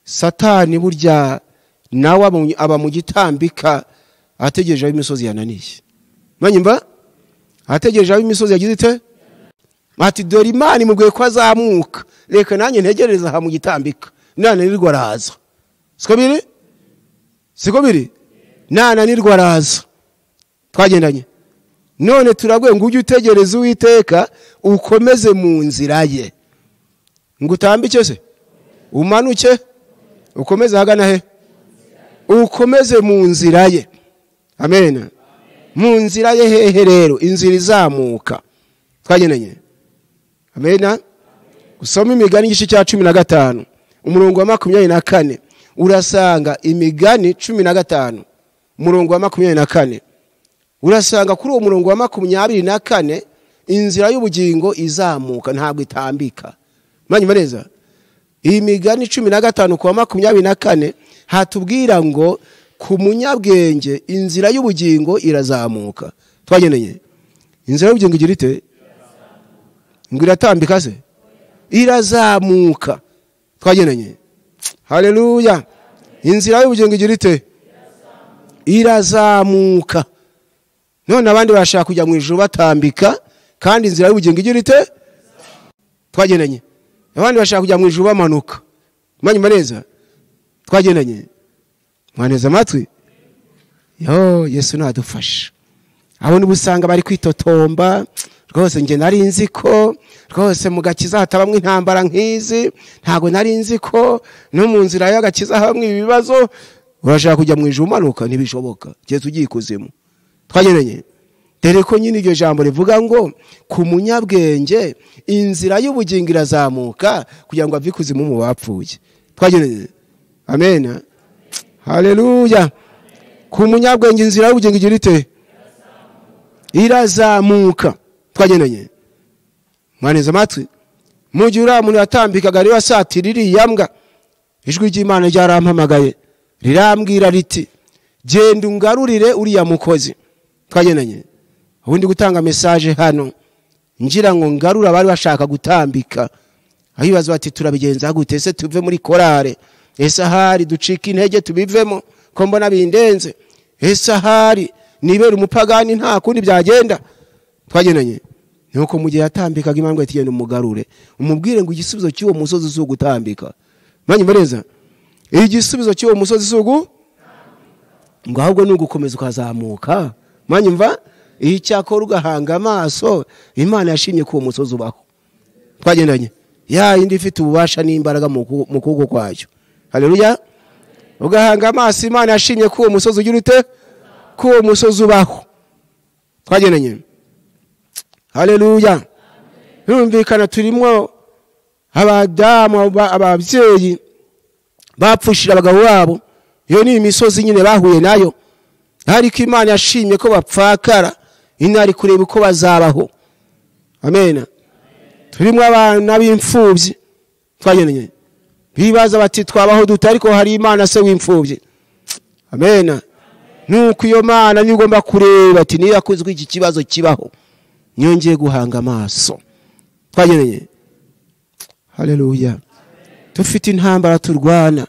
Speaker 4: Satani burya nawe aba mu gitambika ategereje imisozi yananiye. Mwanyumva ategereje imisozi yagize ite? Ati dore Imana imubwiye ko azamuka, reka nanjye ntegereza ha mu gitambika nananirwa araza. Siko biri? Nananirwa araza. Twagendanye none turabwiye ngo ujye utegereza Uwiteka ukomeze mu nzira ye. Ngo utambike se umanuke ukomeze hagana he? Ukomeze mu nzira ye. Amen. Mu nzira ye hehe rero? Inzira izamuka. Twagenanye. Amen. Usoma Imigani igice cya 15 umurongo wa 24 urasanga Imigani 15 umurongo wa 24 urasanga kuri uwo murongo wa 24 inzira y'ubugingo izamuka ntabwo itambika. Manye neza. Imigani 15 kwa 24 hatubwira ngo ku munyabwenge inzira y'ubugingo irazamuka. Twageneye. Inzira y'ubugingo igira ite? Ngo iratambika se? Irazamuka. Twageneye. Haleluya. Inzira y'ubugingo igira ite? Irazamuka. None abandi bashaka kujya mu ijuru batambika kandi inzira y'ubugingo igira ite? Twagenanye. Abandi bashaka kujya mu ijuru bamanuka. Manye neza. Twagenanye. Mwaneza amatwi? Yo, Yesu nadufasha. Abo nibusanga bari kwitotomba, rwose nge nari nzi ko rwose mu gakiza hatabamwe intambara nk'izi, ntago nari nzi ko no mu nzira y'agakiza hamwe ibibazo. Urashaka kujya mu ijuru manuka ntibishoboka. Yesu ugiye kuzimu. Twagenanye. Dore ko nyine iryo jambo rivuga ngo ku munyabwenge inzira y'ubugingo irazamuka kugira ngo ave kuzimu mu bapfuye. Twagenanye. Amen. Haleluya. Ku munyabwenge inzira y'ubugingo igira ite? Irazamuka. Twagenanye. Mwaneza amatwi? Mu gihe uriya muntu yatambikaga ari wasatira iriya mbwa, ijwi ry'Imana ryarampamagaye rirambwira riti genda ungarurire uriya mukozi. Twagenanye. Ubundi gutanga message hano ngira ngo ngarura bari bashaka gutambika. Ahibaza bati turabigenza gute se tuve muri korale? Ese ahari ducika intege tubivemo ko mbona bindenze? Ese ahari nibera umupagani nta kundi byagenda? Twagenanye. Nuko mu gihe yatambikaga Imana ngo tugende umugarure umubwire ngo igisubizo cy'uwo musozi zo gutambika. Manye mbereza. Igisubizo cy'uwo musozi sugu ngo ahubwo nugukomeza ukazamuka. Manye mva icyakora ugahanga amaso Imana yashimye ko uwo musozi ubaho. Twagendanye. Ya indi ifite ububasha n'imbaraga mu kuboko kwayo. Haleluya. Ugahanga amaso Imana yashimye ko uwo musozi ugira ute? Ko uwo musozi ubaho. Twagendanye. Haleluya. Numvikana turimo abadamu ababyeyi bapfushira abagabo babo. Iyo ni imisozi nyine bahuye nayo. Ariko Imana yashimye ko bapfakara inari kureba uko bazabaho. Amen. Turimo abana b'imfubyi. Twagenanye. Bibaza bati twabaho dute ariko hari Imana se w'imfubyi. Amen. Nuko iyo Mana nigomba kureba ati niyo yakozwe iki kibazo kibaho. Nyongeye guhanga amaso. Twagenanye. Haleluya. Tufite intambara turwana.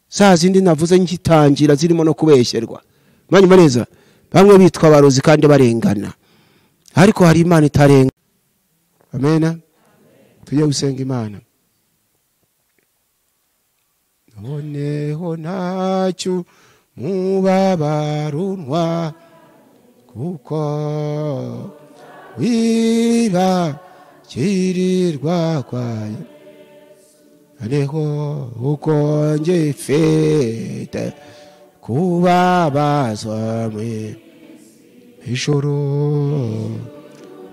Speaker 4: Saa zindi navuze nkitangira zirimo no kubesherwa. Manye neza. Bamwe bitwa barozi kandi barengana. Ariko hari Imana itarenga. Amen. Tujye gusenga Imana. Noneho ntacyo mubabarunwa kuko wiba kirirwa kwayo. Aneho uko ngifite kubabazwa mwe ijuru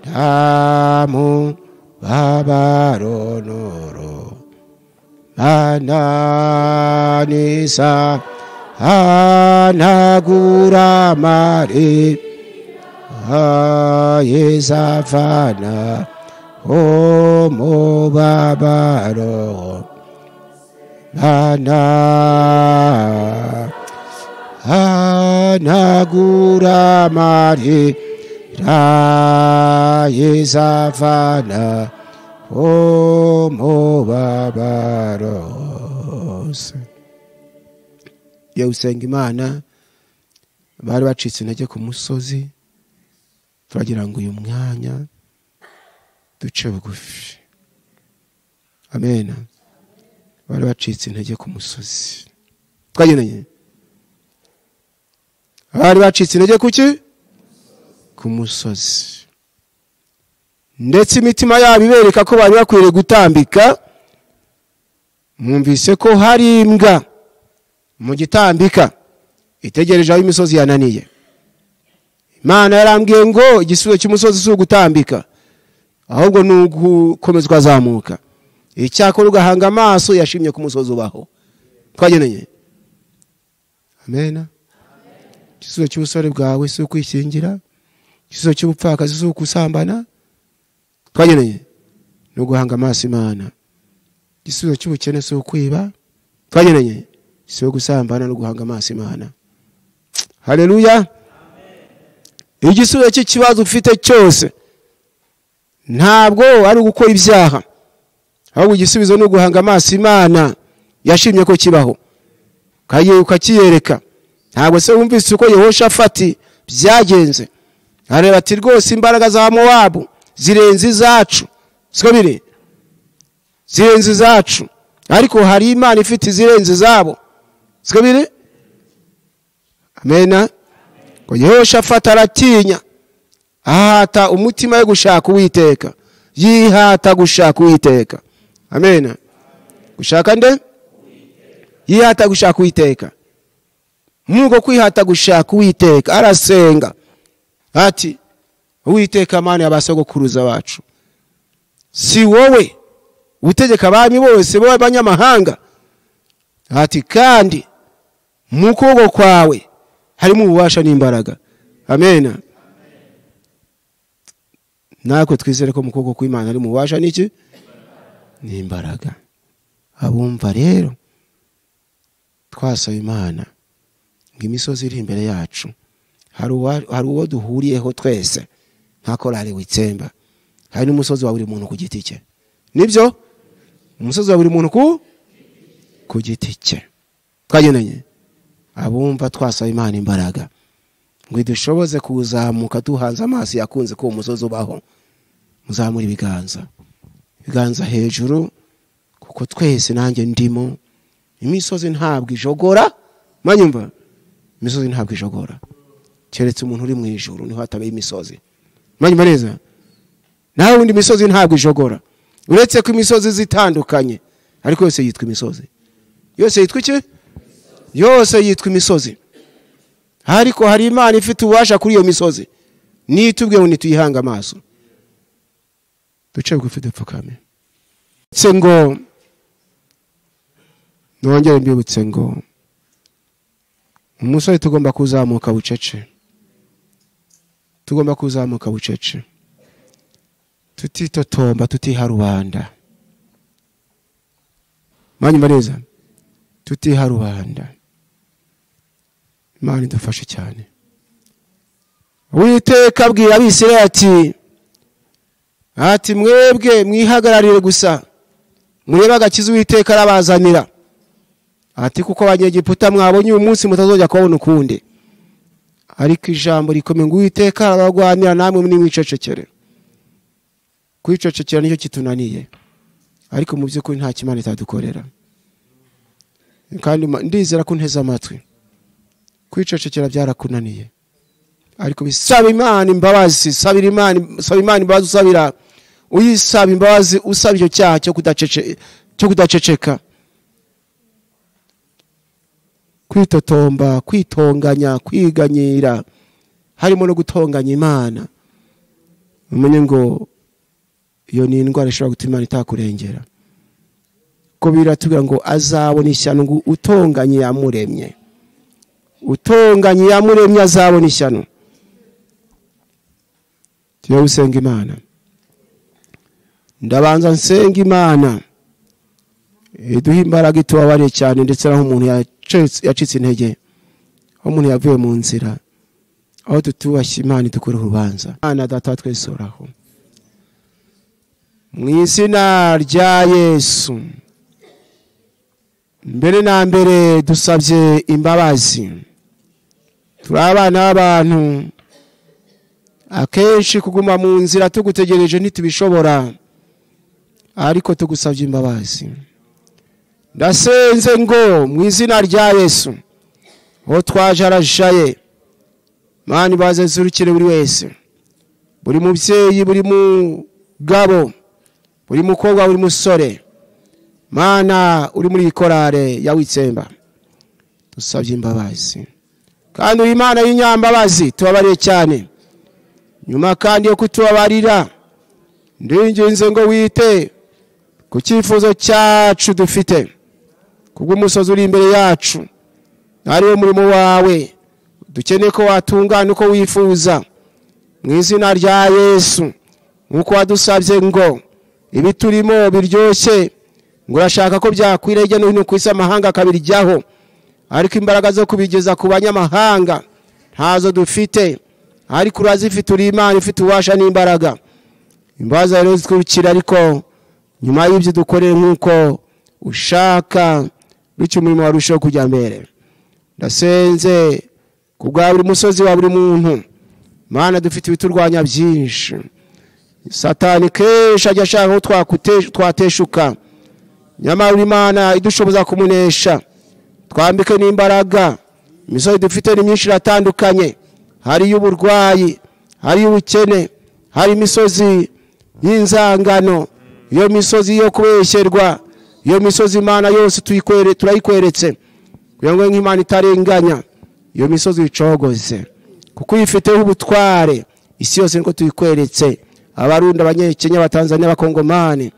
Speaker 4: ntamu babaronoro ananisa anagura mari ayezafana omo babaro anagura mari ayezafana omo babaros. Yo usenga Imana bari bacitse intege ku musozi, turagira ngo uyu mwanya duce bugufi. Amen. Bari bacitse intege ku musozi. Twagenanye. Bari bacitse intege kuki? Ku ku musozi, ndetse imitima yabo ibereka ko bari bakwiriye gutambika. Mwumvise ko hari imbwa mu gitambika itegereje aho imisozi yananiye. Imana yarambwiye ngo igisubizo cy'umusozi si ugutambika, ahubwo ni ugukomeza ukazamuka. Icyakora ugahanga amaso yashimye ku musozi ubaho. Twageneye. Amen. Igisubizo cy'ubusore bwawe si ukwishingira, igisubizo cy'ubupfakazi si ukusambana. Twageneye. Ni uguhanga amaso Imana. Igisubizo cy'ubukene si ukwiba. Twageneye. Si ugusambana no guhanga amaso Imana. Haleluya. Igisubizo cy'ikibazo ufite cyose ntabwo ari ugukora ibyaha, ahubwo igisubizo ni uguhanga amaso Imana yashimye ko kibaho, kagiye ukakiyereka. Ntabwo se wumvise uko Yehoshafati byagenze, areba ati rwose imbaraga za Mowabu zirenze izacu, siko biri, zirenze izacu, ariko hari Imana ifite izirenze zabo, siko biri. Amen. Ko Yehoshafati aratinya, ahata umutima we gushaka Uwiteka, yihata gushaka Uwiteka. Amen. Gushaka nde? Yihata gushaka Uwiteka. Mugo kwihata gushaka Uwiteka, arasenga ati Uwiteka Mana y'abasogokuruza bacu, si wowe utegeka abami bose bo abanyamahanga? Ati kandi mu kuboko kwawe harimo ububasha n'imbaraga. Amen. Nako twizere ko mu kuboko kw'Imana harimo ububasha n'iki? N'imbaraga. Abumva rero twasaba Imana ngo imisozi iri imbere yacu, hari uwo duhuriyeho twese nta korali witsemba, hari n'umusozi wa buri muntu ku giti cye. Nibyo? Umusozi wa buri muntu ku giti cye. Twagenanye. Abumva twasaba Imana imbaraga ngo idushoboze kuzamuka duhanze amaso yakunze ko umusozi ubaho. Muzamura ibiganza hejuru, kuko twese nanjye ndimo. Imisozi ntabwo ijogora, manyumva, imisozi ntabwo ijogora, keretse umuntu uri mu ijuru niho hatabaye imisozi. Manyumva neza? Naho undi misozi ntabwo ijogora, uretse ko imisozi zitandukanye, ariko yose yitwa imisozi. Yose yitwa iki? Yose yitwa imisozi. Ariko hari Imana ifite ububasha kuri iyo misozi, nitubwe ngo nituyihanga amaso. Duce bugufi dupfukame. Se ngo nongere mbibutse ngo umusore tugomba kuzamuka bucece, tugomba kuzamuka bucece, tutitotomba, tutiha rubanda. Manyumva neza? Tutiha rubanda. Imana idufashe cyane. Uwiteka abwira Abisirayeli ati mwebwe mwihagararire gusa, murebe agakiza Uwiteka arabazanira. Ati kuko abanyegiputa mwabonye uyu munsi mutazongera kubona ukundi. Ariko ijambo rikomeye ngo Uwiteka arabagwanira, namwe nimwicecekere. Kwicecekera nicyo kitunaniye, ariko mu by'ukuri nta kimana itadukorera. Kandi ndizera ko nteze amatwi. Kwicecekera byarakunaniye, ariko bisaba Imana imbabazi. Saba Imana imbabazi, usabira uyisaba imbabazi, usaba icyo cyaha cyo kudaceceka, kwitotomba, kwitonganya, kwiganyira, harimo no gutonganya Imana. Umenye ngo iyo ni indwara ishobora gutuma Imana itakurengera. Ko biratubwira ngo azabona ishyano ngo utonganye yamuremye, utonganye yamuremye azabona ishyano. Tuye usenga Imana. Ndabanza nsenga Imana iduha imbaraga itubabare cyane, ndetse naho umuntu yacitse intege, aho umuntu yavuye mu nzira, aho tutubashye Imana idukure urubanza. Imana Data twese uraho, mu izina rya Yesu, mbere na mbere dusabye imbabazi. Turi abana b'abantu, akenshi kuguma mu nzira tugutegereje ntitubishobora, ariko tugusabye imbabazi. Ndasenze ngo mu izina rya Yesu, aho twaje arajaye, Mana ibaze zurukire buri wese, buri mubyeyi, buri mugabo, buri mukobwa, buri musore, Mana uri muri ikorare ya Witsemba, dusabye imbabazi. Kandi uri Imana y'inyambabazi, tubabariye cyane. Nyuma kandi yo kutubabarira, ndinginze ngo wite ku cyifuzo cyacu dufite, kubw'umusozi uri imbere yacu, ari wo murimo wawe, dukeneye ko watungana uko wifuza, mu izina rya Yesu. Nkuko wadusabye ngo ibiturimo biryoshye, ngo urashaka ko byakwirege no hino ku isi amahanga akabiryaho, ariko imbaraga zo kubigeza ku banyamahanga ntazo dufite, ariko urazifite. Uri Imana ifite ububasha n'imbaraga. Imbaza rero zikurikira, ariko nyuma y'ibyo dukorere nkuko ushaka, bityo umurimo warushaho kujya mbere. Ndasenze kubwa buri musozi wa buri muntu, Mana dufite ibiturwanya byinshi. Satani kesha ajya ashaka ko twateshuka, nyamara uri Imana idushoboza kumunesha. Twambike n'imbaraga. Imisozi dufite ni myinshi iratandukanye, hari y'uburwayi, hari y'ubukene, hari imisozi y'inzangano, iyo misozi yo kubesherwa, iyo misozi Imana yose turayikweretse, kugira ngo nk'Imana itarenganya, iyo misozi icogoze, kuko uyifiteho ubutware. Isi yose niko tuyikweretse, Abarundi, Abanyakenya, Abatanzania, Abakongomani,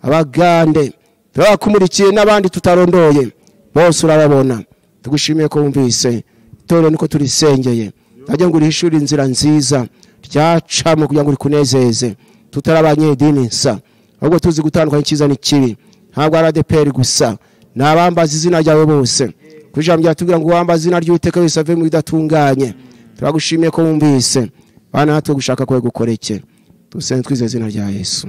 Speaker 4: Abagande, turabakumurikiye n'abandi tutarondoye, bose urababona. Tugushimiye ko wumvise itorero niko turisengeye, najya ngo urihishura inzira nziza ryacamo kugira ngo rikunezeze. Tutarabanyedini nsa, ahubwo tuzi gutandukanya icyiza n'ikibi. Ntabwo ari ADPR gusa, n'abambaza izina ryawe bose. Kujambo ryatubwira ngo wambaza izina ry'Uwiteka wese ave mu bidatunganye. Turagushimiye ko wumvise, Bana natwe gushaka ko gukoreke. Tusenze twizeye izina rya Yesu.